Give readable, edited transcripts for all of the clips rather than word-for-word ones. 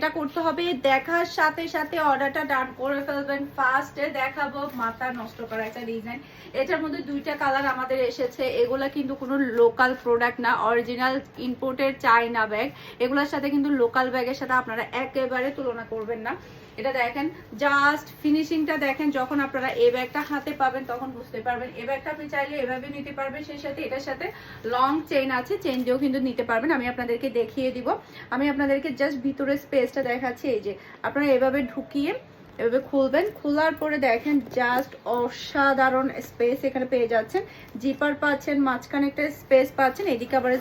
এটা করতে হবে, দেখার সাথে সাথে অর্ডারটা ডান করে ফেলবেন। ফার্স্টে দেখাবো মাথা নষ্ট করা একটা ডিজাইন। এটার মধ্যে দুইটা কালার আমাদের এসেছে। এগুলা কিন্তু কোনো লোকাল প্রোডাক্ট না, অরিজিনাল ইম্পোর্টেড চাইনা ব্যাগ। এগুলোর সাথে কিন্তু লোকাল ব্যাগের সাথে আপনারা একেবারে তুলনা করবেন না। এটা দেখেন, জাস্ট ফিনিশিংটা দেখেন। যখন আপনারা এই ব্যাগটা হাতে পাবেন তখন বুঝতে পারবেন। এই ব্যাগটা আপনি চাইলে এভাবে নিতে পারবেন, সেই সাথে এটার সাথে লং চেইন আছে, চেইন দিয়েও কিন্তু নিতে পারবেন। আমি আপনাদেরকে দেখিয়ে দিব। আমি আপনাদেরকে জাস্ট ভিতরে স্পেসটা দেখাচ্ছি। এই যে আপনারা এভাবে ঢুকিয়ে এভাবে খুলবেন, খোলার পরে দেখেন জাস্ট অসাধারণ স্পেস এখানে পেয়ে যাচ্ছেন। জিপার পাচ্ছেন, মাঝখানে একটা স্পেস পাচ্ছেন, এদিকে আবার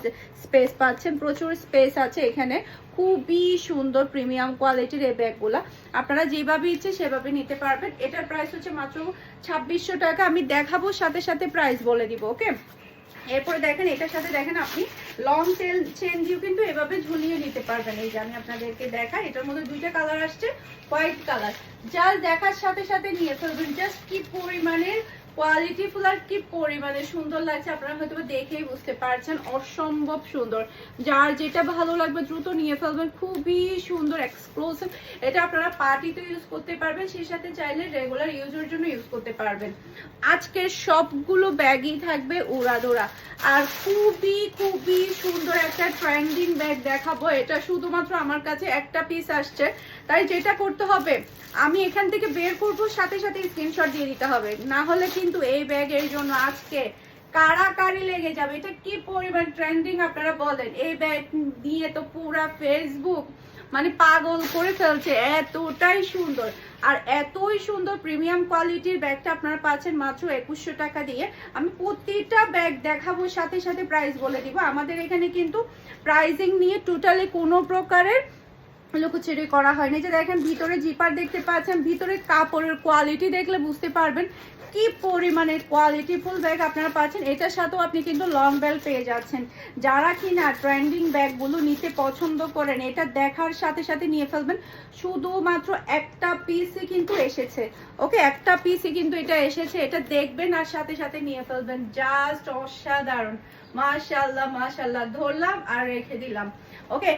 স্পেস পাচ্ছেন, প্রচুর স্পেস আছে এখানে। খুবই সুন্দর প্রিমিয়াম কোয়ালিটির এই ব্যাগগুলা, আপনারা যেভাবে ইচ্ছে সেভাবে নিতে পারবেন। এটার প্রাইস হচ্ছে মাত্র 2600 টাকা। আমি দেখাবো সাথে সাথে প্রাইস বলে দিব, ওকে। এরপরে দেখেন, এটার সাথে দেখেন আপনি লং চেন দিয়েও কিন্তু এভাবে ঝুলিয়ে নিতে পারবেন। এই যে আমি আপনাদেরকে দেখাই, এটার মধ্যে দুইটা কালার আসছে, হোয়াইট কালার। জাস্ট দেখার সাথে সাথে নিয়ে ফেলবেন। জাস্ট কি পরিমাণের কোয়ালিটিফুল আর কি পরিমাণে সুন্দর লাগছে আপনারা হয়তো দেখেই বুঝতে পারছেন। অসম্ভব সুন্দর, যার যেটা ভালো লাগবে দ্রুত নিয়ে ফেলবেন। খুবই সুন্দর এক্সক্লুসিভ। এটা আপনারা পার্টিতে ইউজ করতে পারবেন, সেই সাথে চাইলে রেগুলার ইউজের জন্য ইউজ করতে পারবেন। আজকের সবগুলো ব্যাগই থাকবে উড়াদোড়া, আর খুবই খুবই সুন্দর একটা ট্রেন্ডিং ব্যাগ দেখাবো। এটা শুধুমাত্র আমার কাছে একটা পিস আসছে, তাই যেটা করতে হবে আমি এখান থেকে বের করবো, সাথে সাথে স্ক্রিনশট দিয়ে দিতে হবে, না হলে কিন্তু এই ব্যাগের জন্য আজকে কারাকারি লেগে যাবে। এটা কি পরিমাণ ট্রেন্ডিং আপনারা বলেন। এই ব্যাগ দিয়ে তো পুরা ফেসবুক মানে পাগল করে ফেলছে, এতটাই সুন্দর। আর এতই সুন্দর প্রিমিয়াম কোয়ালিটির ব্যাগটা আপনারা পাচ্ছেন মাত্র 2100 টাকা দিয়ে। আমি প্রতিটা ব্যাগ দেখাবো, সাথে সাথে প্রাইস বলে দিব। আমাদের এখানে কিন্তু প্রাইসিং নিয়ে টোটালি কোনো প্রকারের লুকোচুরি করা হয়নি। যে দেখেন ভিতরে জিপার দেখতে পাচ্ছেন, ভিতরে কাপড়ের কোয়ালিটি দেখলে বুঝতে পারবেন কি পরিমাণের কোয়ালিটিফুল ব্যাগ আপনারা পাচ্ছেন। এটার সাথেও আপনি কিন্তু লং বেল্ট পেয়ে যাচ্ছেন। যারা কিনা ট্রেন্ডিং ব্যাগগুলো নিতে পছন্দ করেন, এটা দেখার সাথে সাথে নিয়ে ফেলবেন। শুধুমাত্র একটা পিসই কিন্তু এসেছে, ওকে, একটা পিসই কিন্তু এটা এসেছে। এটা দেখবেন আর সাথে সাথে নিয়ে ফেলবেন। জাস্ট অসাধারণ, মাশাআল্লাহ মাশাআল্লাহ। ধরলাম আর রেখে দিলাম, ওকে।